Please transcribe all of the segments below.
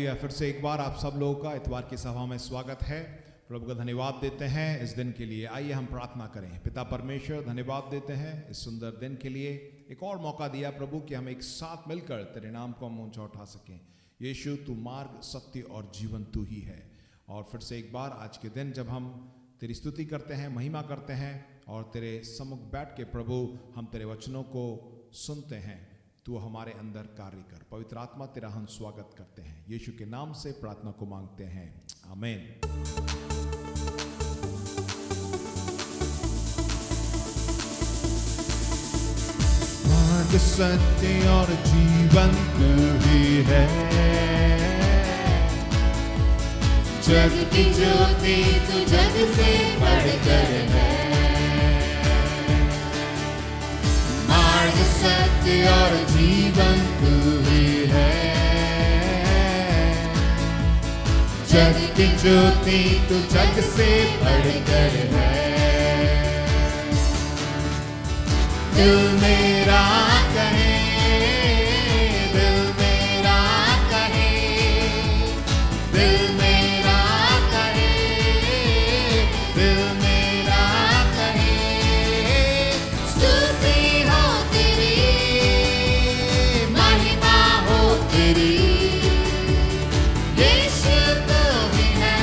Hallelujah. फिर से एक बार आप सब लोगों का इतवार की सभा में स्वागत है। प्रभु का धन्यवाद देते हैं इस दिन के लिए। आइए हम प्रार्थना करें। पिता परमेश्वर, धन्यवाद देते हैं इस सुंदर दिन के लिए। एक और मौका दिया प्रभु कि हम एक साथ मिलकर तेरे नाम को हम ऊंचा उठा सकें। यीशु, तू मार्ग, सत्य और जीवन तू ही है। और फिर से एक बार आज के दिन जब हम तेरी स्तुति करते हैं, महिमा करते हैं और तेरे सम्मुख बैठ के प्रभु हम तेरे वचनों को सुनते हैं, तू हमारे अंदर कार्य कर। पवित्र आत्मा, तेरा हम स्वागत करते हैं। यीशु के नाम से प्रार्थना को मांगते हैं, आमीन। मार्ग, सत्य और जीवन तू ही है। जग की ज्योति तू जग से बढ़कर है। मार्ग, सत्य और जीवन तू ही है। जग की ज्योति तू जग से बढ़कर है। दिल मेरा कहे, दिल मेरा कहे, दिल मेरा कहे, दिल मेरा कहे, स्तुति हो तेरी, महिमा हो तेरी। यीशु तू ही है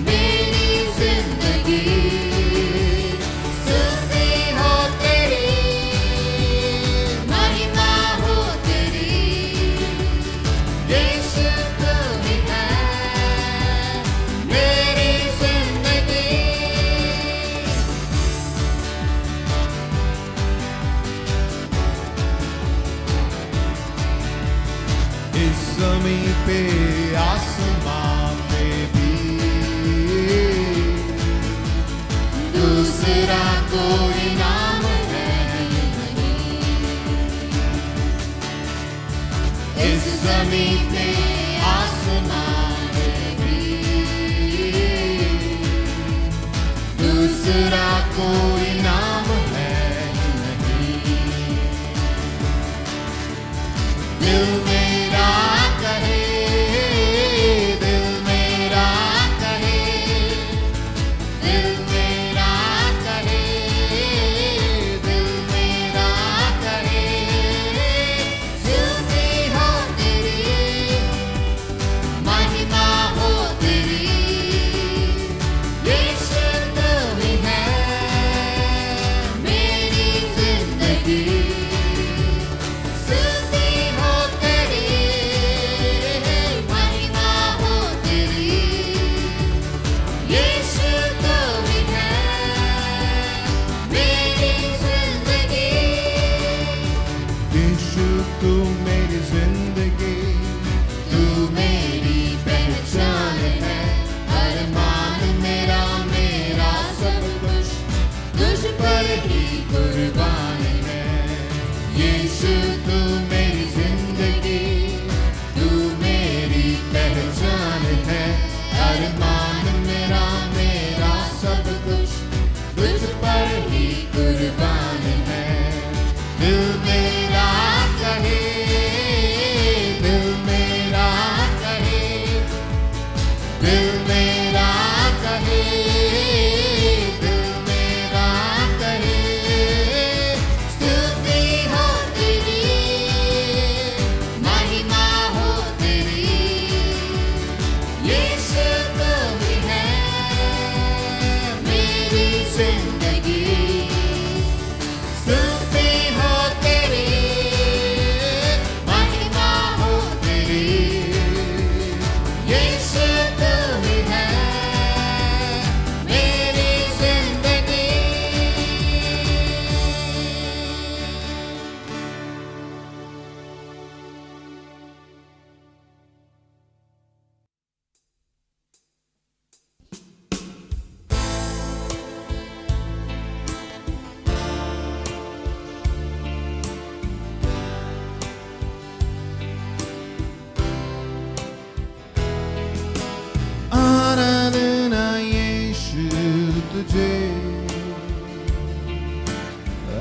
मेरी जिंदगी। स्तुति हो तेरी, महिमा हो तेरी। यीशु तू ही है मेरी जिंदगी। इस ज़मीं पे आसमान पे भी दूसरा कोई नाम है नहीं। इस ज़मीं पे आसमान पे भी दूसरा कोई नाम है नहीं। दिल मेरा कहे, दिल मेरा कहे, दिल मेरा कहे, दिल मेरा कहे, स्तुति हो तेरी, महिमा हो तेरी। यीशु तू ही है मेरी जिंदगी। स्तुति हो तेरी, महिमा हो तेरी। यीशु तू ही है मेरी जिंदगी। यीशु तू मेरी जिंदगी, तू मेरी पहचान है। अरमान मेरा, मेरा सब कुछ तुझ पर ही कुर्बान है। यीशु तू मेरी जिंदगी, तू मेरी पहचान है। अरमान मेरा, मेरा सब कुछ तुझ पर ही कुर्बान है। दिल मेरा कहे, दिल मेरा कहे, दिल मेरा कहे, दिल मेरा कहे, स्तुति हो तेरी, महिमा हो तेरी। यीशु तू ही है मेरी जिंदगी। स्तुति हो तेरी, महिमा हो तेरी। यीशु तू ही है मेरी जिंदगी। आराधना यीशु तुझे,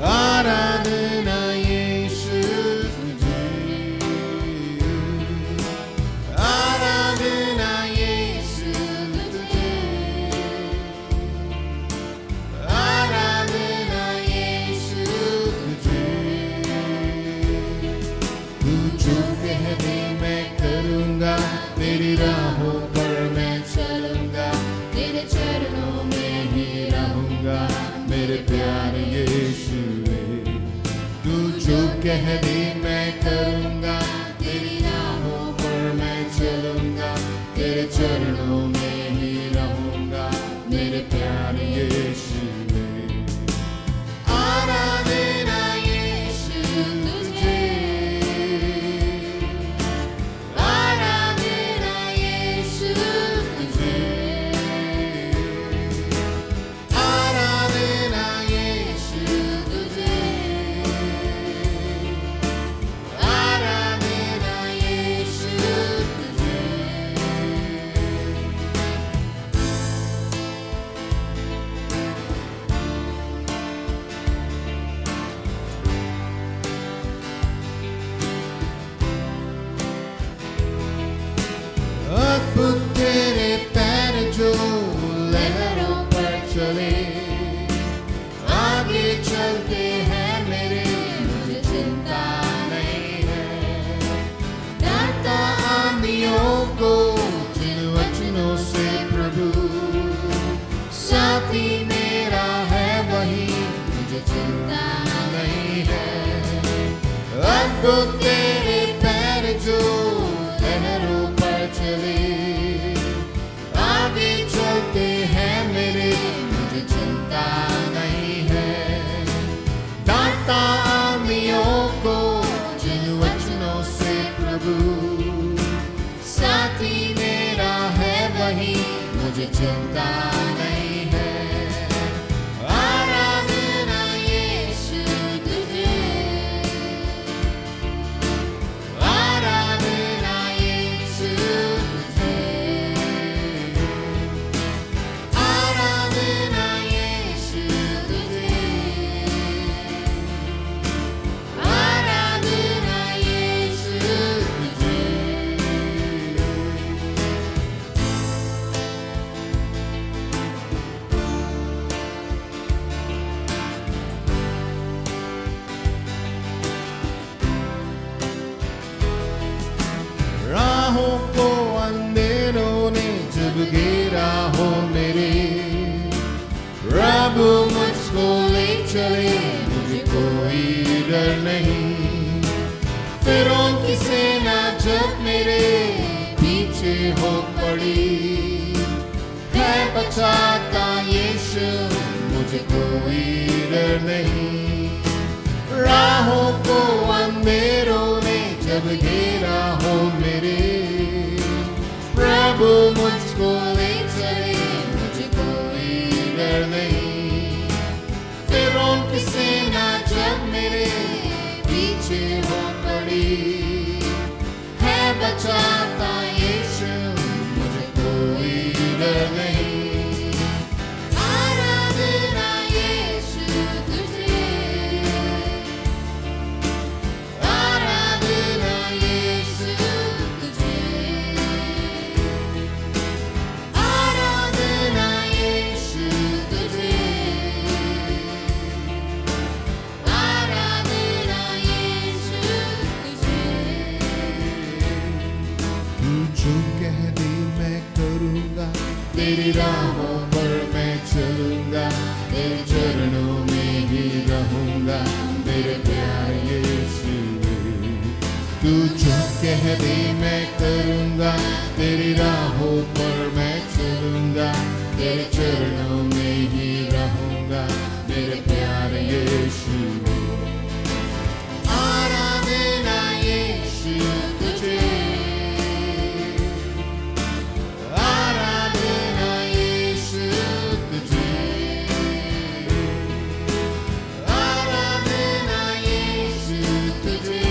आराधना यीशु तुझे। अद्भुत तेरे पैर जो लहरों पर चले, आगे चलते हैं मेरे, मुझे चिंता नहीं है। डांटता आमियों को जिन वचनों से प्रभु, साथी मेरा है वही, मुझे चिंता नहीं है। आराधना यीशु तुझे, आराधना यीशु तुझे, आराधना यीशु तुझे, आराधना यीशु तुझे। राहों को अंधेरों ने जब घेरा हो मेरे, प्रभु मुझको ले चले, मुझे कोई डर नहीं। फिरौन की सेना जब मेरे पीछे हो पड़ी, है बचाता यीशु, मुझे कोई डर नहीं। राहों को अंधेरों ने जब घेरा हो मेरे, प्रभु मुझको ले चले, मुझे कोई डर नहीं। फिरौन की सेना जब मेरे पीछे हो पड़ी, है बचाता यीशु, मुझे कोई डर नहीं। आराधना यीशु तुझे, आराधना यीशु तुझे, आराधना यीशु तुझे, आराधना यीशु तुझे। तू जो कह दे मैं करूँगा, तेरी राहों पर मैं चलूँगा, तेरे चरणों में ही रहूँगा, मेरे प्यारे यीशु। तू जो कह दे मैं करूँगा, तेरी राहों पर मैं चलूँगा, तेरे चरणों में ही रहूँगा, मेरे प्यारे यीशु। आराधना यीशु तुझे, आराधना यीशु तुझे, आराधना यीशु तुझे,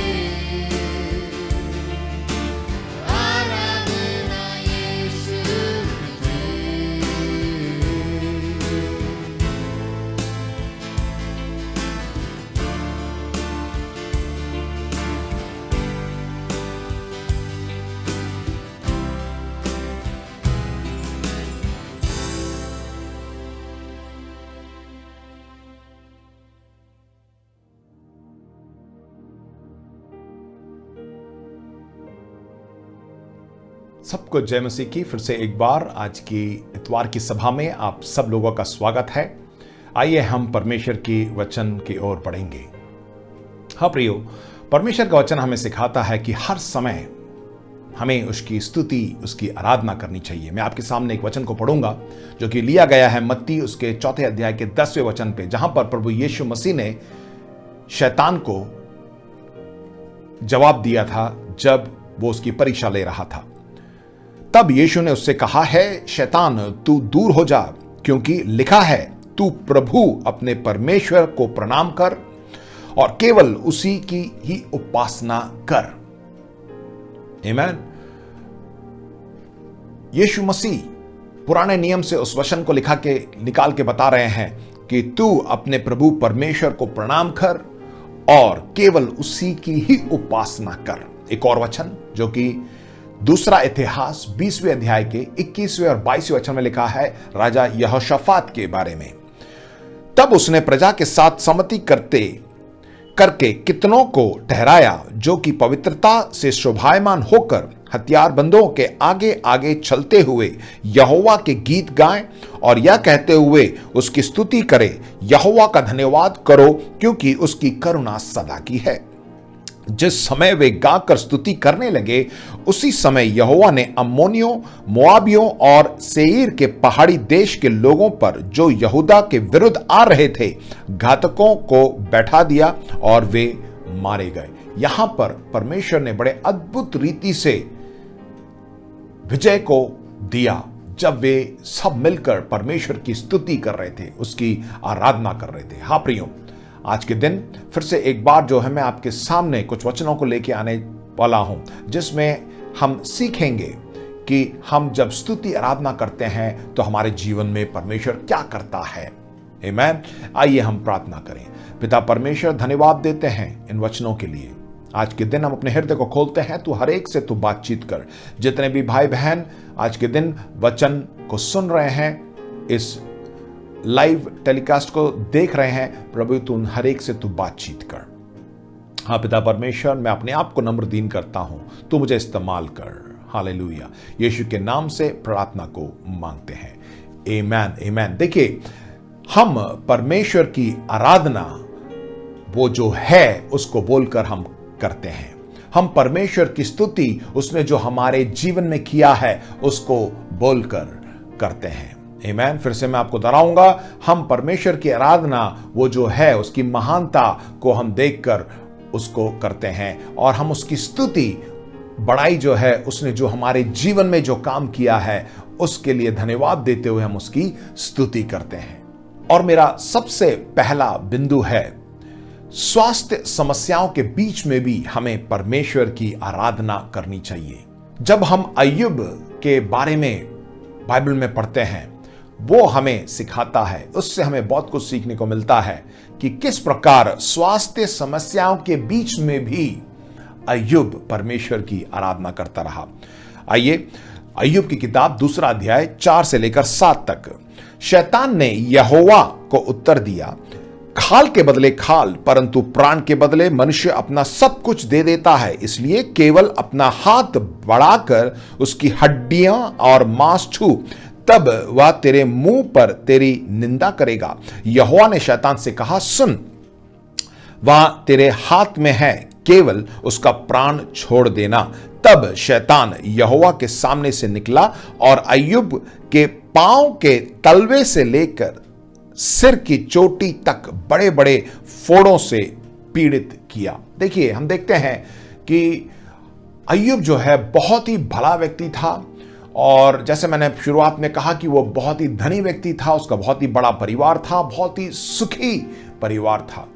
आराधना यीशु तुझे। सबको जय मसीह की फिर से एक बार आज की इतवार की सभा में आप सब लोगों का स्वागत है। आइए हम परमेश्वर की वचन की ओर बढ़ेंगे। हाँ प्रियो, परमेश्वर का वचन हमें सिखाता है कि हर समय हमें उसकी स्तुति, उसकी आराधना करनी चाहिए। मैं आपके सामने एक वचन को पढ़ूंगा जो कि लिया गया है मत्ती उसके 4 अध्याय के 10वें वचन पे, जहां पर प्रभु यीशु मसीह ने शैतान को जवाब दिया था जब वो उसकी परीक्षा ले रहा था। तब यीशु ने उससे कहा है, शैतान तू दूर हो जा, क्योंकि लिखा है तू प्रभु अपने परमेश्वर को प्रणाम कर और केवल उसी की ही उपासना कर। आमीन। यीशु मसीह पुराने नियम से उस वचन को निकाल के बता रहे हैं कि तू अपने प्रभु परमेश्वर को प्रणाम कर और केवल उसी की ही उपासना कर। एक और वचन जो कि दूसरा इतिहास 20वें अध्याय के 21वें और 22वें वचन में लिखा है राजा यहोशाफात के बारे में। तब उसने प्रजा के साथ सम्मति करके कितनों को ठहराया जो कि पवित्रता से शोभायमान होकर हथियारबंदों के आगे आगे चलते हुए यहोवा के गीत गाएं और यह कहते हुए उसकी स्तुति करें, यहोवा का धन्यवाद करो क्योंकि उसकी करुणा सदा की है। जिस समय वे गाकर स्तुति करने लगे, उसी समय यहोवा ने अम्मोनियों, मोआबियों और सेईर के पहाड़ी देश के लोगों पर, जो यहूदा के विरुद्ध आ रहे थे, घातकों को बैठा दिया और वे मारे गए। यहां पर परमेश्वर ने बड़े अद्भुत रीति से विजय को दिया जब वे सब मिलकर परमेश्वर की स्तुति कर रहे थे, उसकी आराधना कर रहे थे। हाँ प्रियो, आज के दिन फिर से एक बार जो है मैं आपके सामने कुछ वचनों को लेके आने वाला हूं, जिसमें हम सीखेंगे कि हम जब स्तुति आराधना करते हैं तो हमारे जीवन में परमेश्वर क्या करता है। आमीन। आइए हम प्रार्थना करें। पिता परमेश्वर, धन्यवाद देते हैं इन वचनों के लिए। आज के दिन हम अपने हृदय को खोलते हैं, तू हर एक से तू बातचीत कर। जितने भी भाई बहन आज के दिन वचन को सुन रहे हैं, इस लाइव टेलीकास्ट को देख रहे हैं, प्रभु तू हर एक से तू बातचीत कर। हाँ पिता परमेश्वर, मैं अपने आप को नम्र दीन करता हूं, तू मुझे इस्तेमाल कर। हालेलुया। यीशु के नाम से प्रार्थना को मांगते हैं, आमीन आमीन। देखिए, हम परमेश्वर की आराधना वो जो है उसको बोलकर हम करते हैं। हम परमेश्वर की स्तुति उसने जो हमारे जीवन में किया है उसको बोलकर करते हैं। आमीन। फिर से मैं आपको दोहराऊंगा, हम परमेश्वर की आराधना वो जो है उसकी महानता को हम देखकर उसको करते हैं, और हम उसकी स्तुति बड़ाई जो है उसने जो हमारे जीवन में जो काम किया है उसके लिए धन्यवाद देते हुए हम उसकी स्तुति करते हैं। और मेरा सबसे पहला बिंदु है, स्वास्थ्य समस्याओं के बीच में भी हमें परमेश्वर की आराधना करनी चाहिए। जब हम अय्यूब के बारे में बाइबल में पढ़ते हैं, वो हमें सिखाता है, उससे हमें बहुत कुछ सीखने को मिलता है कि किस प्रकार स्वास्थ्य समस्याओं के बीच में भी अय्यूब परमेश्वर की आराधना करता रहा। आइए, अय्यूब की किताब 2 अध्याय 4 से लेकर 7 तक। शैतान ने यहोवा को उत्तर दिया, खाल के बदले खाल, परंतु प्राण के बदले मनुष्य अपना सब कुछ दे देता है। इसलिए केवल अपना हाथ बढ़ाकर उसकी हड्डियां और मांस छू, तब वह तेरे मुंह पर तेरी निंदा करेगा। यहोवा ने शैतान से कहा, सुन, वह तेरे हाथ में है, केवल उसका प्राण छोड़ देना। तब शैतान यहोवा के सामने से निकला और अय्यूब के पांव के तलवे से लेकर सिर की चोटी तक बड़े बड़े फोड़ों से पीड़ित किया। देखिए, हम देखते हैं कि अय्यूब जो है बहुत ही भला व्यक्ति था, और जैसे मैंने शुरुआत में कहा कि वो बहुत ही धनी व्यक्ति था, उसका बहुत ही बड़ा परिवार था, बहुत ही सुखी परिवार था,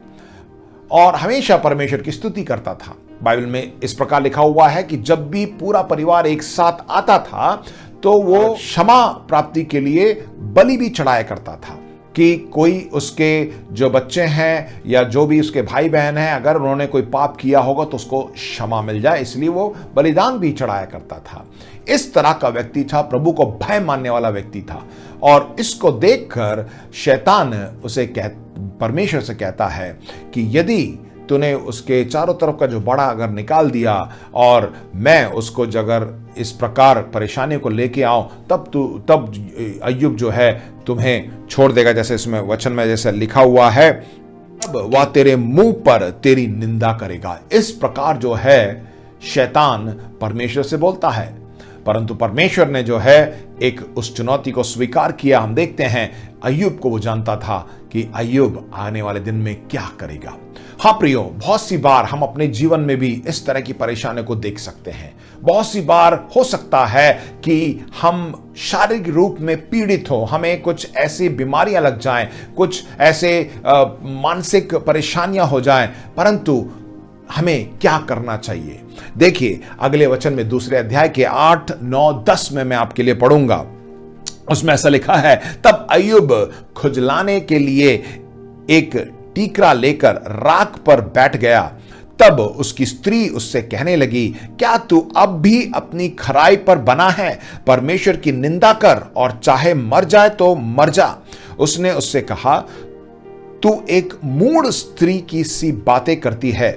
और हमेशा परमेश्वर की स्तुति करता था। बाइबल में इस प्रकार लिखा हुआ है कि जब भी पूरा परिवार एक साथ आता था तो वो क्षमा प्राप्ति के लिए बलि भी चढ़ाया करता था, कि कोई उसके जो बच्चे हैं या जो भी उसके भाई बहन हैं, अगर उन्होंने कोई पाप किया होगा तो उसको क्षमा मिल जाए, इसलिए वो बलिदान भी चढ़ाया करता था। इस तरह का व्यक्ति था, प्रभु को भय मानने वाला व्यक्ति था। और इसको देखकर शैतान परमेश्वर से कहता है कि यदि तूने उसके चारों तरफ का जो बड़ा अगर निकाल दिया और मैं उसको अगर इस प्रकार परेशानी को लेके आऊं, तब अय्यूब जो है तुम्हें छोड़ देगा, जैसे इसमें वचन में जैसे लिखा हुआ है, अब वह तेरे मुंह पर तेरी निंदा करेगा। इस प्रकार जो है शैतान परमेश्वर से बोलता है, परंतु परमेश्वर ने जो है एक उस चुनौती को स्वीकार किया। हम देखते हैं अय्यूब को वो जानता था कि अय्यूब आने वाले दिन में क्या करेगा। हाँ प्रियो, बहुत सी बार हम अपने जीवन में भी इस तरह की परेशानी को देख सकते हैं। बहुत सी बार हो सकता है कि हम शारीरिक रूप में पीड़ित हो, हमें कुछ ऐसी बीमारियां लग जाएं, कुछ ऐसे मानसिक परेशानियां हो जाएं, परंतु हमें क्या करना चाहिए? देखिए, अगले वचन में 2 अध्याय के 8, 9, 10 में मैं आपके लिए पढ़ूंगा। उसमें ऐसा लिखा है, तब अय्यूब खुजलाने के लिए एक टीकरा लेकर राख पर बैठ गया। तब उसकी स्त्री उससे कहने लगी, क्या तू अब भी अपनी खराई पर बना है? परमेश्वर की निंदा कर और चाहे मर जाए तो मर जा। उसने उससे कहा, तू एक मूढ़ स्त्री की सी बातें करती है।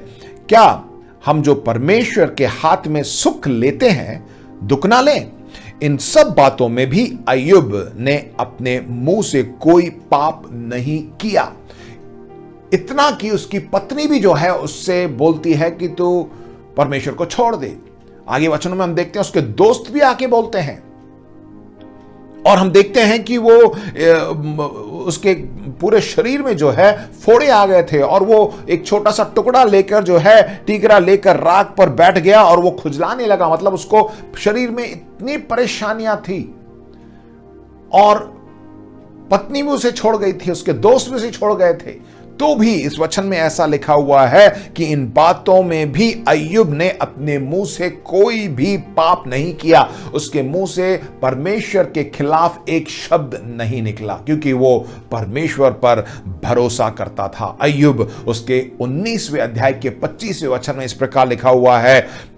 क्या हम जो परमेश्वर के हाथ में सुख लेते हैं दुख ना लें? इन सब बातों में भी अय्यूब ने अपने मुंह से कोई पाप नहीं किया। इतना कि उसकी पत्नी भी जो है उससे बोलती है कि तू परमेश्वर को छोड़ दे। आगे वचनों में हम देखते हैं उसके दोस्त भी आके बोलते हैं, और हम देखते हैं कि वो उसके पूरे शरीर में जो है फोड़े आ गए थे, और वो एक छोटा सा टुकड़ा लेकर जो है टीकरा लेकर राख पर बैठ गया और वो खुजलाने लगा। मतलब उसको शरीर में इतनी परेशानियां थी, और पत्नी भी उसे छोड़ गई थी, उसके दोस्त भी उसे छोड़ गए थे। तो भी इस वचन में ऐसा लिखा हुआ है कि इन बातों में भी अय्यूब ने अपने मुंह से कोई भी पाप नहीं किया। उसके मुंह से परमेश्वर के खिलाफ एक शब्द नहीं निकला, क्योंकि वो परमेश्वर पर भरोसा करता था। अय्यूब उसके 19वें अध्याय के 25वें वचन में इस प्रकार लिखा हुआ है,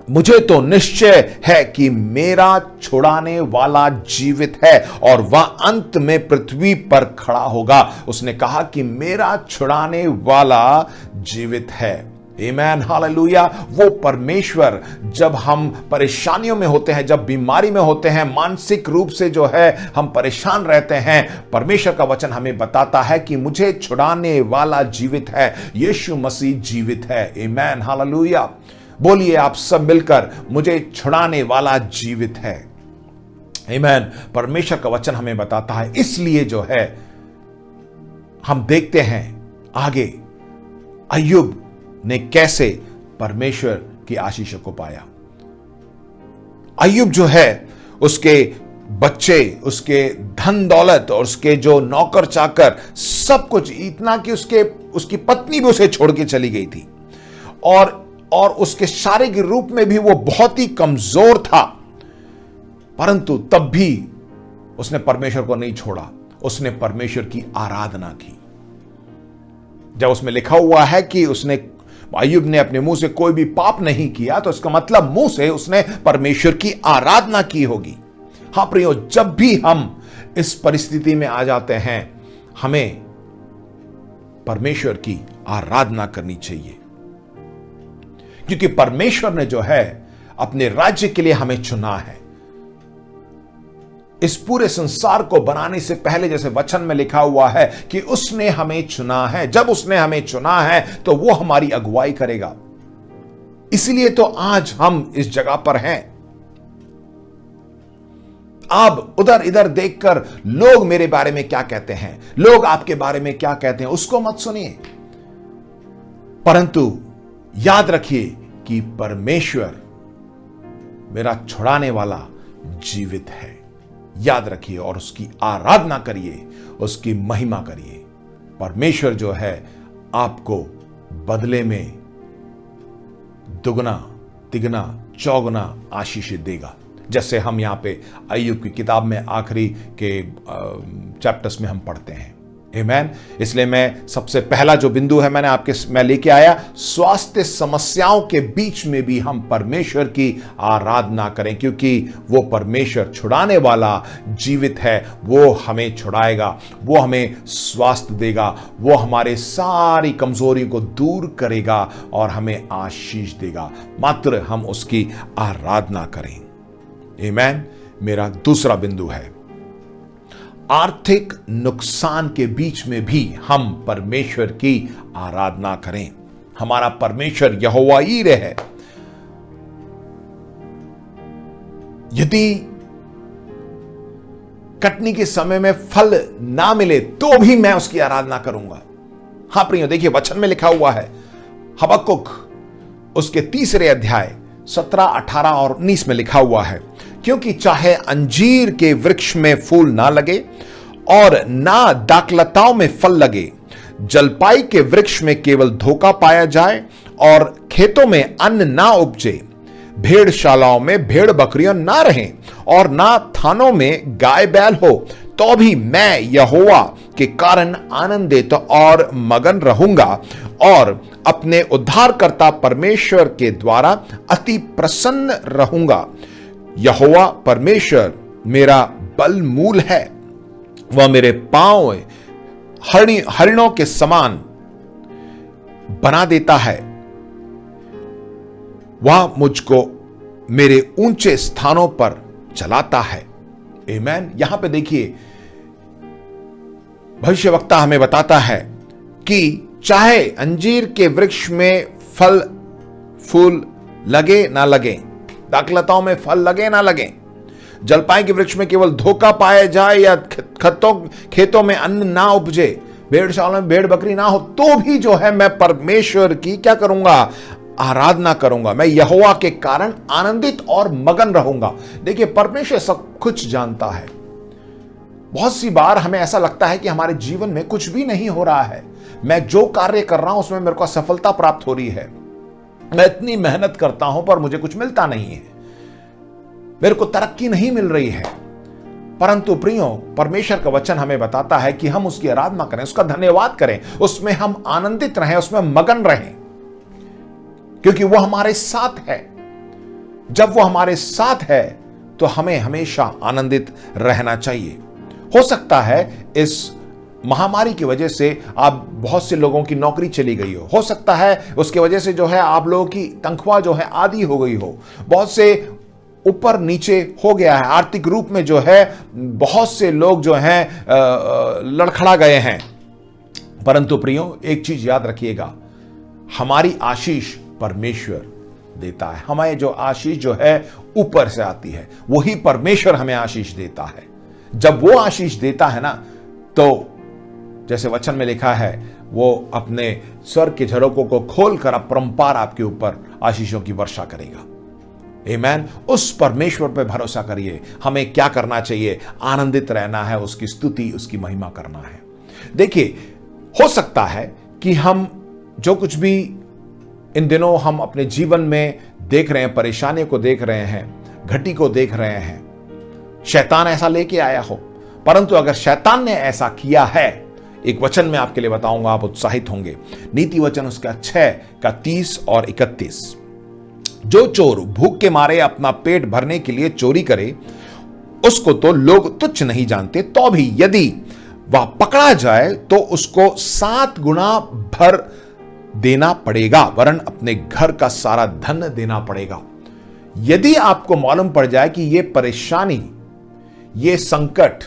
मुझे तो निश्चय है कि मेरा छुड़ाने वाला जीवित है और वह अंत में पृथ्वी पर खड़ा होगा। उसने कहा कि मेरा छुड़ाने वाला जीवित है। आमेन, हालेलुया। वो परमेश्वर, जब हम परेशानियों में होते हैं, जब बीमारी में होते हैं, मानसिक रूप से जो है हम परेशान रहते हैं, परमेश्वर का वचन हमें बताता है कि मुझे छुड़ाने वाला जीवित है, यीशु मसीह जीवित है। आमेन, हालेलुया। बोलिए आप सब मिलकर, मुझे छुड़ाने वाला जीवित है। आमीन। परमेश्वर का वचन हमें बताता है, इसलिए जो है हम देखते हैं आगे अय्यूब ने कैसे परमेश्वर की आशीष को पाया। अय्यूब जो है, उसके बच्चे, उसके धन दौलत और उसके जो नौकर चाकर, सब कुछ, इतना कि उसकी पत्नी भी उसे छोड़ के चली गई थी, और उसके शारीरिक रूप में भी वो बहुत ही कमजोर था, परंतु तब भी उसने परमेश्वर को नहीं छोड़ा, उसने परमेश्वर की आराधना की। जब उसमें लिखा हुआ है कि अय्यूब ने अपने मुंह से कोई भी पाप नहीं किया, तो इसका मतलब मुंह से उसने परमेश्वर की आराधना की होगी। हां प्रियो, जब भी हम इस परिस्थिति में आ जाते हैं, हमें परमेश्वर की आराधना करनी चाहिए, क्योंकि परमेश्वर ने जो है अपने राज्य के लिए हमें चुना है। इस पूरे संसार को बनाने से पहले, जैसे वचन में लिखा हुआ है कि उसने हमें चुना है। जब उसने हमें चुना है तो वो हमारी अगुवाई करेगा। इसलिए तो आज हम इस जगह पर हैं। अब उधर इधर देखकर लोग मेरे बारे में क्या कहते हैं, लोग आपके बारे में क्या कहते हैं, उसको मत सुनिए, परंतु याद रखिए कि परमेश्वर मेरा छुड़ाने वाला जीवित है। याद रखिए और उसकी आराधना करिए, उसकी महिमा करिए। परमेश्वर जो है आपको बदले में दुगना तिगना चौगुना आशीष देगा। जैसे हम यहां पे अय्यूब की किताब में आखिरी के चैप्टर्स में हम पढ़ते हैं। आमीन। इसलिए मैं सबसे पहला जो बिंदु है मैं लेके आया, स्वास्थ्य समस्याओं के बीच में भी हम परमेश्वर की आराधना करें, क्योंकि वो परमेश्वर छुड़ाने वाला जीवित है। वो हमें छुड़ाएगा, वो हमें स्वास्थ्य देगा, वो हमारे सारी कमजोरी को दूर करेगा और हमें आशीष देगा, मात्र हम उसकी आराधना करें। आमीन। मेरा दूसरा बिंदु है, आर्थिक नुकसान के बीच में भी हम परमेश्वर की आराधना करें। हमारा परमेश्वर यहोवा यीरे है। यदि कटनी के समय में फल ना मिले तो भी मैं उसकी आराधना करूंगा। हां प्रियो, देखिए वचन में लिखा हुआ है, हबक्कुक उसके 3 अध्याय 17, 18 और 19 में लिखा हुआ है, क्योंकि चाहे अंजीर के वृक्ष में फूल ना लगे और ना दाखलताओं में फल लगे, जलपाई के वृक्ष में केवल धोखा पाया जाए और खेतों में अन्न ना उपजे, भेड़शालाओं में भेड़ बकरियां ना रहें और ना थानों में गाय बैल हो, तो भी मैं यहोवा के कारण आनंदित और मगन रहूंगा और अपने उद्धारकर्ता परमेश्वर के द्वारा अति प्रसन्न रहूंगा। यहोवा परमेश्वर मेरा बल मूल है, वह मेरे पांव हरिणों के समान बना देता है, वह मुझको मेरे ऊंचे स्थानों पर चलाता है। आमीन। यहां पे देखिए भविष्यवक्ता हमें बताता है कि चाहे अंजीर के वृक्ष में फल फूल लगे ना लगे, दाखलताओं में फल लगे ना लगे, जलपाई के वृक्ष में केवल धोखा पाया जाए या खेतों में अन्न ना उपजे, भेड़शालाओं में भेड़ बकरी ना हो, तो भी जो है मैं परमेश्वर की क्या करूंगा, आराधना करूंगा। मैं यहोवा के कारण आनंदित और मगन रहूंगा। देखिए, परमेश्वर सब कुछ जानता है। बहुत सी बार हमें ऐसा लगता है कि हमारे जीवन में कुछ भी नहीं हो रहा है, मैं जो कार्य कर रहा हूं उसमें मेरे को सफलता प्राप्त हो रही है, मैं इतनी मेहनत करता हूं पर मुझे कुछ मिलता नहीं है, मेरे को तरक्की नहीं मिल रही है। परंतु प्रियो, परमेश्वर का वचन हमें बताता है कि हम उसकी आराधना करें, उसका धन्यवाद करें, उसमें हम आनंदित रहें, उसमें मगन रहें, क्योंकि वो हमारे साथ है। जब वो हमारे साथ है तो हमें हमेशा आनंदित रहना चाहिए। हो सकता है इस महामारी की वजह से आप बहुत से लोगों की नौकरी चली गई हो सकता है उसके वजह से जो है आप लोगों की तनख्वाह जो है आधी हो गई हो, बहुत से ऊपर नीचे हो गया है, आर्थिक रूप में जो है बहुत से लोग जो हैं लड़खड़ा गए हैं। परंतु प्रियो, एक चीज याद रखिएगा, हमारी आशीष परमेश्वर देता है। हमें जो आशीष जो है ऊपर से आती है, वही परमेश्वर हमें आशीष देता है। जब वो आशीष देता है ना, तो जैसे वचन में लिखा है, वो अपने स्वर्ग के झरोकों को खोलकर अपरंपार आपके ऊपर आशीषों की वर्षा करेगा। आमीन। उस परमेश्वर पर भरोसा करिए। हमें क्या करना चाहिए? आनंदित रहना है, उसकी स्तुति, उसकी महिमा करना है। देखिए, हो सकता है कि हम जो कुछ भी इन दिनों हम अपने जीवन में देख रहे हैं, परेशानियों को देख रहे हैं, घटी को देख रहे हैं, शैतान ऐसा लेके आया हो। परंतु अगर शैतान ने ऐसा किया है, एक वचन में आपके लिए बताऊंगा, आप उत्साहित होंगे। नीति वचन उसका 6:30 और 31। जो चोर भूख के मारे अपना पेट भरने के लिए चोरी करे, उसको तो लोग तुच्छ नहीं जानते, तो भी यदि वह पकड़ा जाए तो उसको 7 गुना भर देना पड़ेगा, वरन अपने घर का सारा धन देना पड़ेगा। यदि आपको मालूम पड़ जाए कि ये परेशानी, ये संकट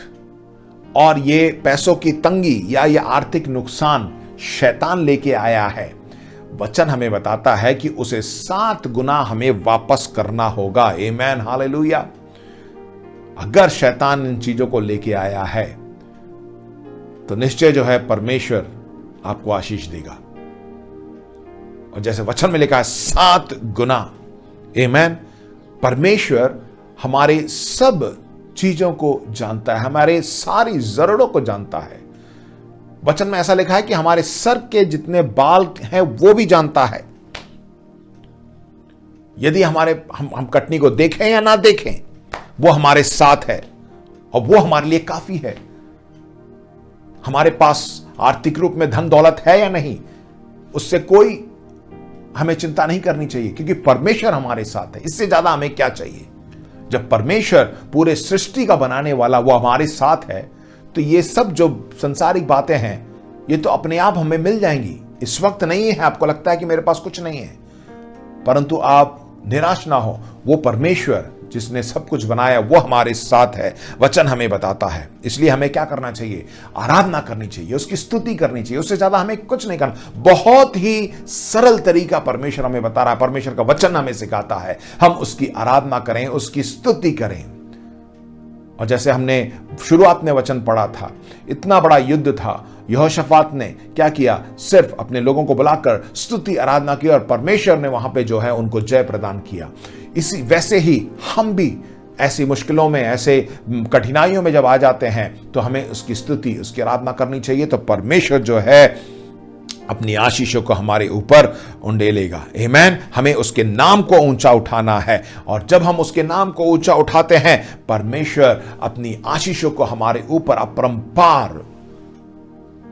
और ये पैसों की तंगी या ये आर्थिक नुकसान शैतान लेके आया है, वचन हमें बताता है कि उसे 7 गुना हमें वापस करना होगा। आमीन, हालेलुया। अगर शैतान इन चीजों को लेके आया है तो निश्चय जो है परमेश्वर आपको आशीष देगा। और जैसे वचन में लिखा है 7 गुना। आमीन। परमेश्वर हमारे सब चीजों को जानता है, हमारे सारी जरूरतों को जानता है। वचन में ऐसा लिखा है कि हमारे सर के जितने बाल हैं वो भी जानता है। यदि हम कटनी को देखें या ना देखें, वो हमारे साथ है और वो हमारे लिए काफी है। हमारे पास आर्थिक रूप में धन दौलत है या नहीं, उससे कोई हमें चिंता नहीं करनी चाहिए, क्योंकि परमेश्वर हमारे साथ है। इससे ज्यादा हमें क्या चाहिए? जब परमेश्वर पूरे सृष्टि का बनाने वाला वो हमारे साथ है, तो ये सब जो संसारिक बातें हैं ये तो अपने आप हमें मिल जाएंगी। इस वक्त नहीं है, आपको लगता है कि मेरे पास कुछ नहीं है, परंतु आप निराश ना हो। वो परमेश्वर जिसने सब कुछ बनाया वो हमारे साथ है, वचन हमें बताता है। इसलिए हमें क्या करना चाहिए? आराधना करनी चाहिए, उसकी स्तुति करनी चाहिए। उससे ज्यादा हमें कुछ नहीं करना। बहुत ही सरल तरीका परमेश्वर हमें बता रहा है, परमेश्वर का वचन हमें सिखाता है। हम उसकी आराधना करें, उसकी स्तुति करें। और जैसे हमने शुरुआत में वचन पढ़ा था, इतना बड़ा युद्ध था, यहोशाफात ने क्या किया? सिर्फ अपने लोगों को बुलाकर स्तुति आराधना की और परमेश्वर ने वहां पे जो है उनको जय प्रदान किया। इसी वैसे ही हम भी ऐसी मुश्किलों में, ऐसे कठिनाइयों में जब आ जाते हैं तो हमें उसकी स्तुति, उसकी आराधना करनी चाहिए। तो परमेश्वर जो है अपनी आशीषों को हमारे ऊपर उंडेलेगा। आमीन। हमें उसके नाम को ऊंचा उठाना है, और जब हम उसके नाम को ऊंचा उठाते हैं, परमेश्वर अपनी आशीषों को हमारे ऊपर अपरंपार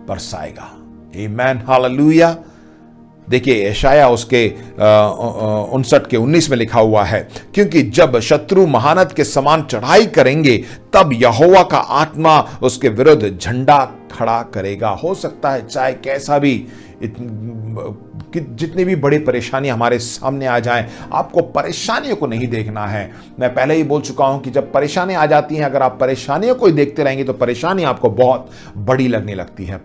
बरसाएगा। आमीन, हालेलुया। देखिए, यशाया उसके 59:19 में लिखा हुआ है, क्योंकि जब शत्रु महानद के समान चढ़ाई करेंगे, तब यहोवा का आत्मा उसके विरुद्ध झंडा खड़ा करेगा। हो सकता है चाहे कैसा भी, जितनी भी बड़ी परेशानी हमारे सामने आ जाएं, आपको परेशानियों को नहीं देखना है। मैं पहले ही बोल चुका हूं कि जब परेशानी आ जाती हैं, अगर आप परेशानियों को ही देखते रहेंगे तो परेशानी आपको बहुत बड़ी लगने लगती है।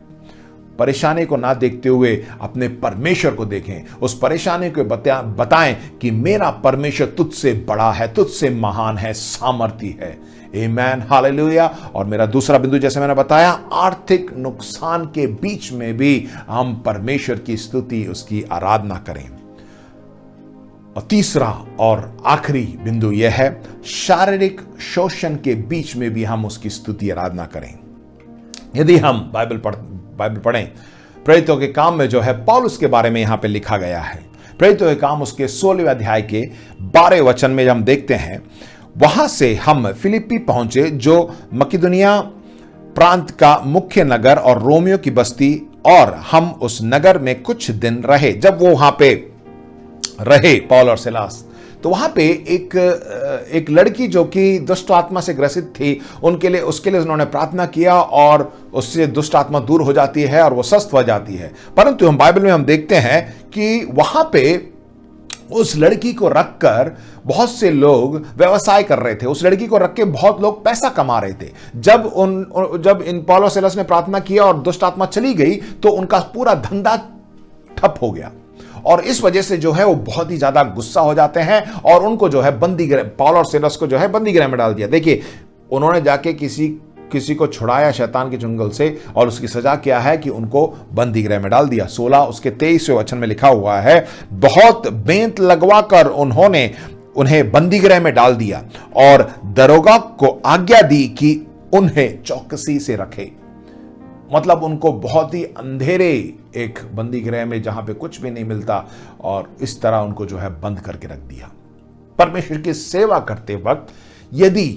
परेशानी को ना देखते हुए अपने परमेश्वर को देखें, उस परेशानी को बताएं कि मेरा परमेश्वर तुझसे बड़ा है, तुझसे महान है, सामर्थी है। आमेन, हालेलुया। और मेरा दूसरा बिंदु, जैसे मैंने बताया, आर्थिक नुकसान के बीच में भी हम परमेश्वर की स्तुति, उसकी आराधना करें। और तीसरा और आखिरी बिंदु यह है, शारीरिक शोषण के बीच में भी हम उसकी स्तुति आराधना करें। यदि हम बाइबल पढ़ें, प्रेरितों के काम में जो है पौलुस के बारे में यहां पे लिखा गया है। प्रेरितों के काम उसके 16वें अध्याय के 12वें वचन में हम देखते हैं, वहां से हम फिलिप्पी पहुंचे, जो मकिदुनिया प्रांत का मुख्य नगर और रोमियो की बस्ती, और हम उस नगर में कुछ दिन रहे। जब वो वहां पे रहे पौल और सिलास, तो वहां पे एक लड़की जो कि दुष्ट आत्मा से ग्रसित थी, उसके लिए उन्होंने प्रार्थना किया और उससे दुष्ट आत्मा दूर हो जाती है और वो स्वस्थ हो जाती है। परंतु हम बाइबल में हम देखते हैं कि वहां पे उस लड़की को रखकर बहुत से लोग व्यवसाय कर रहे थे, उस लड़की को रख के बहुत लोग पैसा कमा रहे थे। जब इन पौल और सिलास ने प्रार्थना किया और दुष्ट आत्मा चली गई, तो उनका पूरा धंधा ठप हो गया, और इस वजह से जो है वो बहुत ही ज्यादा गुस्सा हो जाते हैं और उनको जो है पौल और सिलास को जो है बंदी गृह में डाल दिया। देखिए, उन्होंने जाके किसी को छुड़ाया शैतान के चंगुल से, और उसकी सजा क्या है कि उनको बंदी गृह में डाल दिया। 16 उसके 23वें वचन में लिखा हुआ है, बहुत बेंत लगवाकर उन्हें बंदी गृह में डाल दिया और दरोगा को आज्ञा दी कि उन्हें चौकसी से रखे। मतलब उनको बहुत ही अंधेरे एक बंदी गृह में, जहां पे कुछ भी नहीं मिलता, और इस तरह उनको जो है बंद करके रख दिया। परमेश्वर की सेवा करते वक्त यदि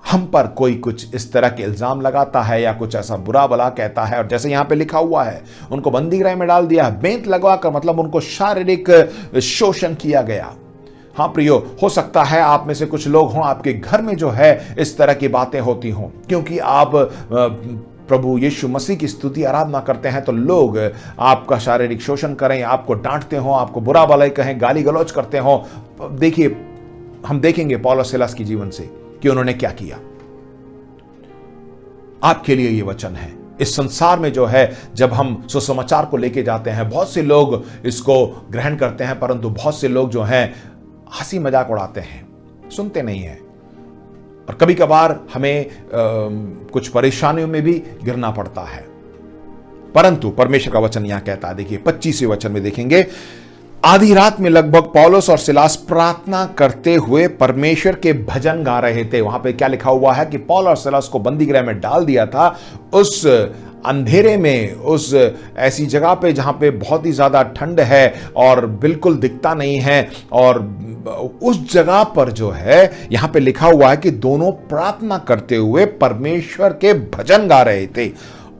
हम पर कोई कुछ इस तरह के इल्जाम लगाता है या कुछ ऐसा बुरा भला कहता है, और जैसे यहां पे लिखा हुआ है, उनको बंदी गृह में डाल दिया, बेंत लगवाकर, मतलब उनको शारीरिक शोषण किया गया। हाँ प्रियो, हो सकता है आप में से कुछ लोग हों, आपके घर में जो है इस तरह की बातें होती हों, क्योंकि आप प्रभु यीशु मसीह की स्तुति आराधना करते हैं, तो लोग आपका शारीरिक शोषण करें, आपको डांटते हो, आपको बुरा भला कहें, गाली गलौज करते हो। देखिए, हम देखेंगे पौल और सिलास के जीवन से कि उन्होंने क्या किया। आपके लिए ये वचन है। इस संसार में जो है, जब हम सुसमाचार को लेके जाते हैं, बहुत से लोग इसको ग्रहण करते हैं, परंतु बहुत से लोग जो हैं हंसी मजाक उड़ाते हैं, सुनते नहीं हैं, और कभी कभार हमें कुछ परेशानियों में भी गिरना पड़ता है। परंतु परमेश्वर का वचन यहां कहता है, देखिए 25वें वचन में देखेंगे, आधी रात में लगभग पौलुस और सिलास प्रार्थना करते हुए परमेश्वर के भजन गा रहे थे। वहां पे क्या लिखा हुआ है कि पौल और सिलास को बंदी गृह में डाल दिया था, उस अंधेरे में, उस ऐसी जगह पे जहां पे बहुत ही ज्यादा ठंड है और बिल्कुल दिखता नहीं है, और उस जगह पर जो है यहां पे लिखा हुआ है कि दोनों प्रार्थना करते हुए परमेश्वर के भजन गा रहे थे,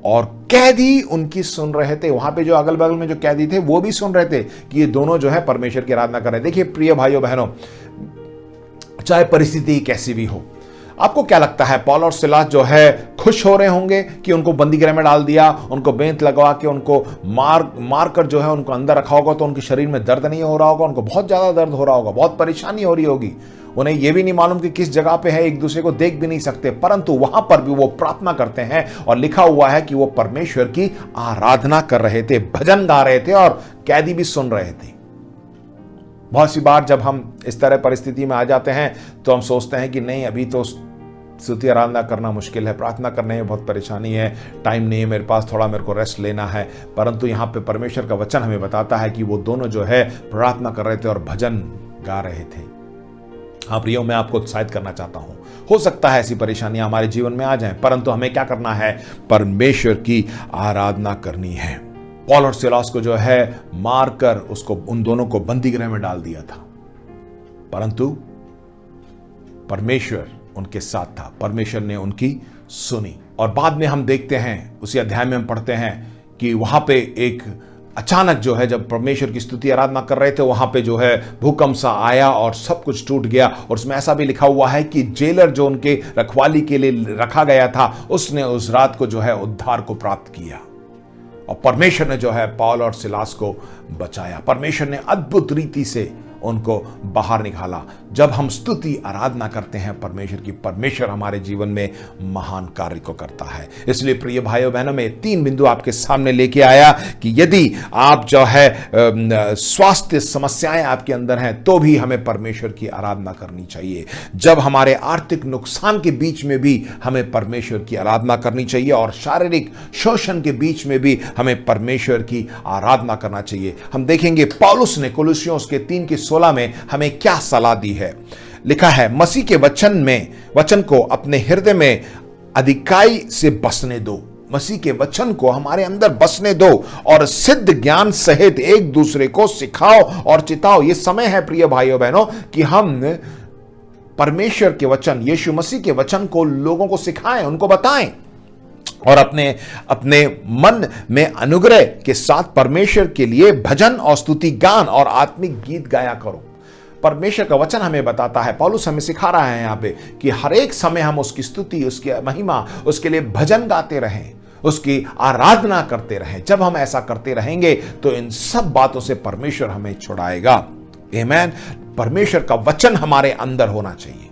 और कैदी उनकी सुन रहे थे। वहां पे जो अगल बगल में जो कैदी थे वो भी सुन रहे थे कि ये दोनों जो है परमेश्वर की आराधना कर रहे हैं। देखिए प्रिय भाइयों बहनों, चाहे परिस्थिति कैसी भी हो, आपको क्या लगता है पौल और सिलास जो है खुश हो रहे होंगे कि उनको बंदी गृह में डाल दिया, उनको बेंत लगवा के उनको मार कर जो है उनको अंदर रखा होगा, तो उनके शरीर में दर्द नहीं हो रहा होगा, उनको बहुत ज्यादा दर्द हो रहा होगा, बहुत परेशानी हो रही होगी, उन्हें यह भी नहीं मालूम कि किस जगह पे है, एक दूसरे को देख भी नहीं सकते, परंतु वहां पर भी वो प्रार्थना करते हैं, और लिखा हुआ है कि वो परमेश्वर की आराधना कर रहे थे, भजन गा रहे थे, और कैदी भी सुन रहे थे। बहुत सी बार जब हम इस तरह परिस्थिति में आ जाते हैं तो हम सोचते हैं कि नहीं, अभी तो स्तुति आराधना करना मुश्किल है, प्रार्थना करने में बहुत परेशानी है, टाइम नहीं है मेरे पास, थोड़ा मेरे को रेस्ट लेना है। परंतु यहाँ पे परमेश्वर का वचन हमें बताता है कि वो दोनों जो है प्रार्थना कर रहे थे और भजन गा रहे थे। हाँ प्रियो, मैं आपको उत्साहित करना चाहता हूं, हो सकता है ऐसी परेशानियां हमारे जीवन में आ जाएं, परंतु हमें क्या करना है? परमेश्वर की आराधना करनी है। पौल और सिलास को जो है मारकर उसको, उन दोनों को बंदी गृह में डाल दिया था, परंतु परमेश्वर उनके साथ था, परमेश्वर ने उनकी सुनी। और बाद में हम देखते हैं, उसी अध्याय में हम पढ़ते हैं कि वहां पे एक अचानक जो है, जब परमेश्वर की स्तुति आराधना कर रहे थे, वहां पे जो है भूकंप सा आया और सब कुछ टूट गया। और उसमें ऐसा भी लिखा हुआ है कि जेलर जो उनके रखवाली के लिए रखा गया था, उसने उस रात को जो है उद्धार को प्राप्त किया, और परमेश्वर ने जो है पौल और सिलास को बचाया। परमेश्वर ने अद्भुत रीति से उनको बाहर निकाला। जब हम स्तुति आराधना करते हैं परमेश्वर की, परमेश्वर हमारे जीवन में महान कार्य को करता है। इसलिए प्रिय भाइयों बहनों, में 3 बिंदु आपके सामने लेके आया कि यदि आप जो है स्वास्थ्य समस्याएं आपके अंदर हैं तो भी हमें परमेश्वर की आराधना करनी चाहिए। जब हमारे आर्थिक नुकसान के बीच में भी हमें परमेश्वर की आराधना करनी चाहिए, और शारीरिक शोषण के बीच में भी हमें परमेश्वर की आराधना करना चाहिए। हम देखेंगे पौलुस ने कोलोसियों उसके 3:16 में हमें क्या सलाह दी है। लिखा है, मसीह के वचन को अपने हृदय में अधिकाई से बसने दो। मसीह के वचन को हमारे अंदर बसने दो और सिद्ध ज्ञान सहित एक दूसरे को सिखाओ और चिताओ। यह समय है प्रिय भाइयों बहनों कि हम परमेश्वर के वचन, यीशु मसीह के वचन को लोगों को सिखाएं, उनको बताएं, और अपने मन में अनुग्रह के साथ परमेश्वर के लिए भजन और स्तुति गान और आत्मिक गीत गाया करो। परमेश्वर का वचन हमें बताता है, पौलुस हमें सिखा रहा है यहाँ पे कि हर एक समय हम उसकी स्तुति, उसकी महिमा, उसके लिए भजन गाते रहें, उसकी आराधना करते रहें। जब हम ऐसा करते रहेंगे तो इन सब बातों से परमेश्वर हमें छुड़ाएगा। आमीन। परमेश्वर का वचन हमारे अंदर होना चाहिए।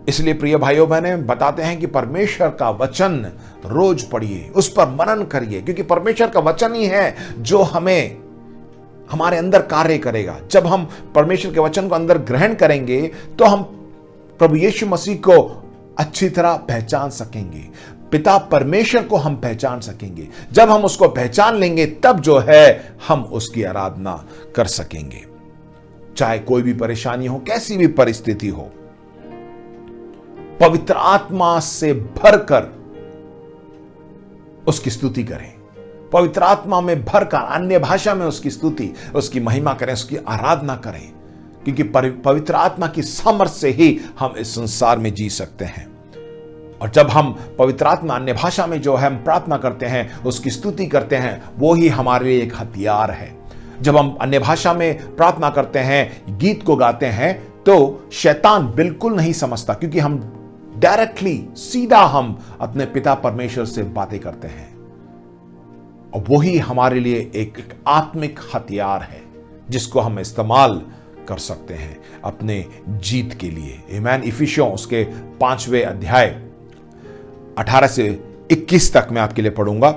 इसलिए प्रिय भाइयों बहनें, बताते हैं कि परमेश्वर का वचन रोज पढ़िए, उस पर मनन करिए, क्योंकि परमेश्वर का वचन ही है जो हमारे अंदर कार्य करेगा। जब हम परमेश्वर के वचन को अंदर ग्रहण करेंगे तो हम प्रभु यीशु मसीह को अच्छी तरह पहचान सकेंगे, पिता परमेश्वर को हम पहचान सकेंगे। जब हम उसको पहचान लेंगे तब जो है हम उसकी आराधना कर सकेंगे। चाहे कोई भी परेशानी हो, कैसी भी परिस्थिति हो, पवित्र आत्मा से भरकर उसकी स्तुति करें। पवित्र आत्मा में भरकर अन्य भाषा में उसकी स्तुति, उसकी महिमा करें, उसकी आराधना करें, क्योंकि पवित्र आत्मा की सामर्थ्य से ही हम इस संसार में जी सकते हैं। और जब हम पवित्र आत्मा अन्य भाषा में जो है हम प्रार्थना करते हैं, उसकी स्तुति करते हैं, वो ही हमारे लिए एक हथियार है। जब हम अन्य भाषा में प्रार्थना करते हैं, गीत को गाते हैं, तो शैतान बिल्कुल नहीं समझता, क्योंकि हम डायरेक्टली, सीधा हम अपने पिता परमेश्वर से बातें करते हैं, और वही हमारे लिए एक आत्मिक हथियार है जिसको हम इस्तेमाल कर सकते हैं अपने जीत के लिए। आमीन। इफिसियों उसके 5वें अध्याय 18 से 21 तक मैं आपके लिए पढ़ूंगा।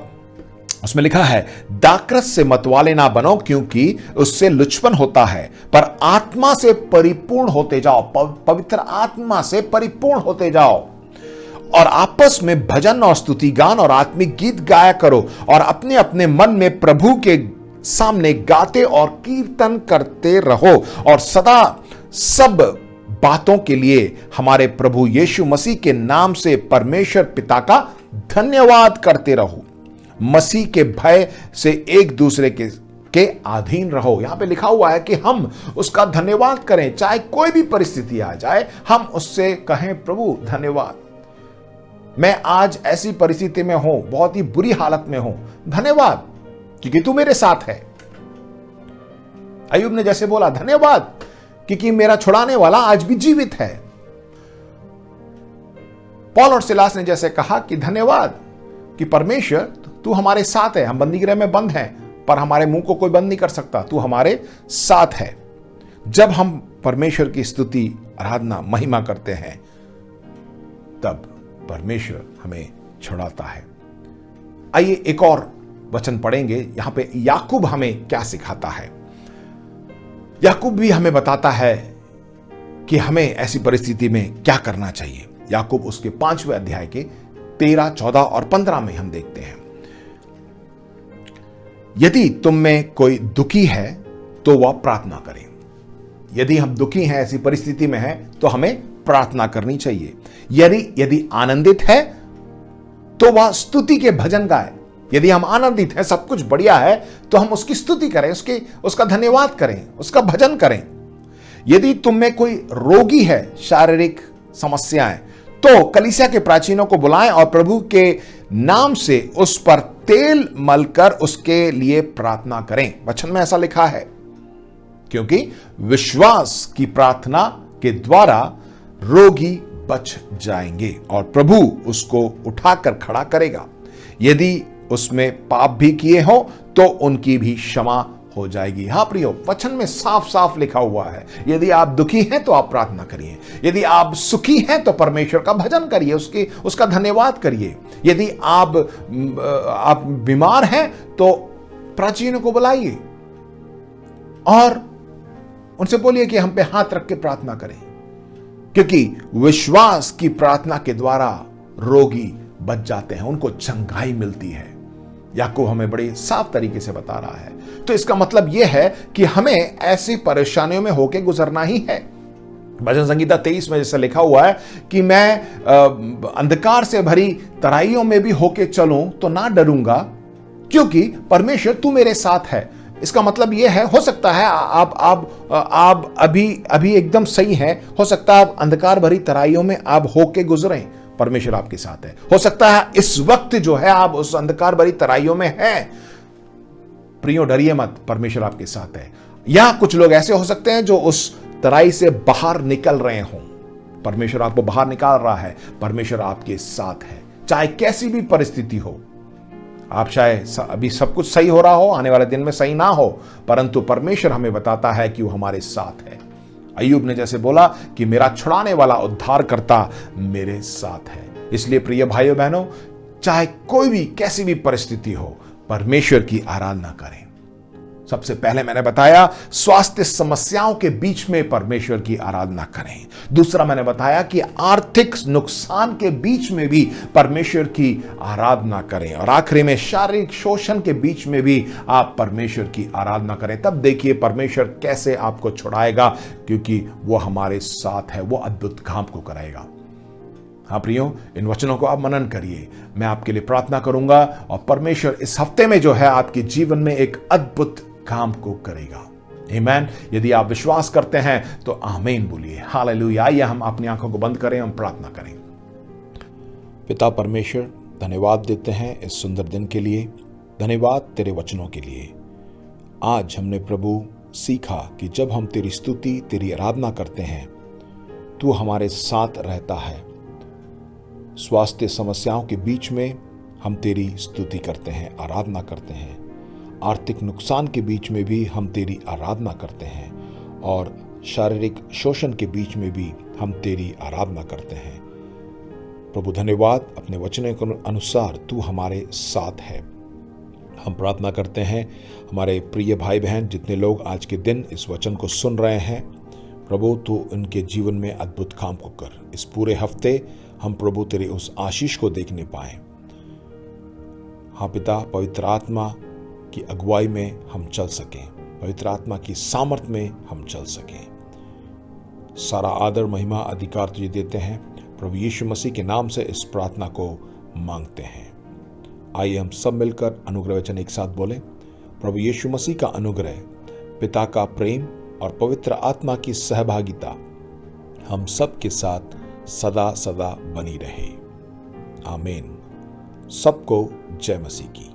उसमें लिखा है, दाखरस से मतवाले ना बनो, क्योंकि उससे लुचपन होता है, पर आत्मा से परिपूर्ण होते जाओ। पवित्र आत्मा से परिपूर्ण होते जाओ, और आपस में भजन और स्तुति गान और आत्मिक गीत गाया करो, और अपने अपने मन में प्रभु के सामने गाते और कीर्तन करते रहो, और सदा सब बातों के लिए हमारे प्रभु यीशु मसीह के नाम से परमेश्वर पिता का धन्यवाद करते रहो। मसीह के भय से एक दूसरे के अधीन रहो। यहां पे लिखा हुआ है कि हम उसका धन्यवाद करें, चाहे कोई भी परिस्थिति आ जाए, हम उससे कहें, प्रभु धन्यवाद, मैं आज ऐसी परिस्थिति में हूं, बहुत ही बुरी हालत में हूं, धन्यवाद क्योंकि तू मेरे साथ है। अय्यूब ने जैसे बोला, धन्यवाद क्योंकि मेरा छुड़ाने वाला आज भी जीवित है। पौल और सिलास ने जैसे कहा कि धन्यवाद कि परमेश्वर तू हमारे साथ है। हम बंदीगृह में बंद हैं, पर हमारे मुंह को कोई बंद नहीं कर सकता, तू हमारे साथ है। जब हम परमेश्वर की स्तुति, आराधना, महिमा करते हैं, तब परमेश्वर हमें छुड़ाता है। आइए एक और वचन पढ़ेंगे। यहां पे याकूब हमें क्या सिखाता है। याकूब भी हमें बताता है कि हमें ऐसी परिस्थिति में क्या करना चाहिए। याकूब उसके 5वें अध्याय के 13, 14 और 15 में हम देखते हैं, यदि तुम में कोई दुखी है तो वह प्रार्थना करे। यदि हम दुखी हैं, ऐसी परिस्थिति में हैं, तो हमें प्रार्थना करनी चाहिए। यदि आनंदित है तो वह स्तुति के भजन गाए। यदि हम आनंदित हैं, सब कुछ बढ़िया है, तो हम उसकी स्तुति करें, उसका धन्यवाद करें, उसका भजन करें। यदि तुम में कोई रोगी है, शारीरिक समस्याएं, तो कलीसिया के प्राचीनों को बुलाएं और प्रभु के नाम से उस पर तेल मलकर उसके लिए प्रार्थना करें। वचन में ऐसा लिखा है, क्योंकि विश्वास की प्रार्थना के द्वारा रोगी बच जाएंगे और प्रभु उसको उठाकर खड़ा करेगा। यदि उसमें पाप भी किए हो तो उनकी भी क्षमा हो जाएगी। हाँ प्रियो, वचन में साफ साफ लिखा हुआ है, यदि आप दुखी हैं तो आप प्रार्थना करिए, यदि आप सुखी हैं तो परमेश्वर का भजन करिए, उसका धन्यवाद करिए। यदि आप बीमार हैं तो प्राचीनों को बुलाइए और उनसे बोलिए कि हम पे हाथ रख के प्रार्थना करें, क्योंकि विश्वास की प्रार्थना के द्वारा रोगी बच जाते हैं, उनको चंगाई मिलती है। याकूब हमें बड़े साफ तरीके से बता रहा है। तो इसका मतलब यह है कि हमें ऐसी परेशानियों में होके गुजरना ही है। भजन संगीता 23 में जैसा लिखा हुआ है कि मैं अंधकार से भरी तराइयों में भी होके चलूं तो ना डरूंगा, क्योंकि परमेश्वर तू मेरे साथ है। इसका मतलब यह है, हो सकता है आप अभी एकदम सही है, हो सकता है आप अंधकार भरी तराइयों में आप होके गुजरें, परमेश्वर आपके साथ है। हो सकता है इस वक्त जो है आप उस अंधकार भरी तराइयों में हैं, प्रियो डरिए मत, परमेश्वर आपके साथ है। या कुछ लोग ऐसे हो सकते हैं जो उस तराई से बाहर निकल रहे हों, परमेश्वर आपको बाहर निकाल रहा है, परमेश्वर आपके साथ है। चाहे कैसी भी परिस्थिति हो, आप शायद अभी सब कुछ सही हो रहा हो, आने वाले दिन में सही ना हो, परंतु परमेश्वर हमें बताता है कि वो हमारे साथ है। अय्यूब ने जैसे बोला कि मेरा छुड़ाने वाला उद्धारकर्ता मेरे साथ है। इसलिए प्रिय भाइयों बहनों, चाहे कोई भी कैसी भी परिस्थिति हो, परमेश्वर की आराधना करें। सबसे पहले मैंने बताया स्वास्थ्य समस्याओं के बीच में परमेश्वर की आराधना करें। दूसरा मैंने बताया कि आर्थिक नुकसान के बीच में भी परमेश्वर की आराधना करें। और आखिरी में शारीरिक शोषण के बीच में भी आप परमेश्वर की आराधना करें। तब देखिए परमेश्वर कैसे आपको छुड़ाएगा, क्योंकि वो हमारे साथ है, वो अद्भुत काम को कराएगा। हाँ प्रियो, इन वचनों को आप मनन करिए। मैं आपके लिए प्रार्थना करूंगा और परमेश्वर इस हफ्ते में जो है आपके जीवन में एक अद्भुत काम को करेगा। आमीन। यदि आप विश्वास करते हैं तो आमीन बोलिए। हालेलुया। आइए हम अपनी आंखों को बंद करें, हम प्रार्थना करें। पिता परमेश्वर, धन्यवाद देते हैं इस सुंदर दिन के लिए, धन्यवाद तेरे वचनों के लिए। आज हमने प्रभु सीखा कि जब हम तेरी स्तुति, तेरी आराधना करते हैं, तू हमारे साथ रहता है। स्वास्थ्य समस्याओं के बीच में हम तेरी स्तुति करते हैं, आराधना करते हैं। आर्थिक नुकसान के बीच में भी हम तेरी आराधना करते हैं, और शारीरिक शोषण के बीच में भी हम तेरी आराधना करते हैं। प्रभु धन्यवाद, अपने वचनों के अनुसार तू हमारे साथ है। हम प्रार्थना करते हैं हमारे प्रिय भाई बहन जितने लोग आज के दिन इस वचन को सुन रहे हैं, प्रभु तू उनके जीवन में अद्भुत काम को कर। इस पूरे हफ्ते हम प्रभु तेरे उस आशीष को देखने पाए। हाँ पिता, पवित्र आत्मा की अगुवाई में हम चल सकें, पवित्र आत्मा की सामर्थ में हम चल सकें। सारा आदर, महिमा, अधिकार तुझे देते हैं। प्रभु यीशु मसीह के नाम से इस प्रार्थना को मांगते हैं। आइए हम सब मिलकर अनुग्रह वचन एक साथ बोलें। प्रभु यीशु मसीह का अनुग्रह, पिता का प्रेम और पवित्र आत्मा की सहभागिता हम सब के साथ सदा सदा बनी रहे। आमीन। सबको जय मसीह की।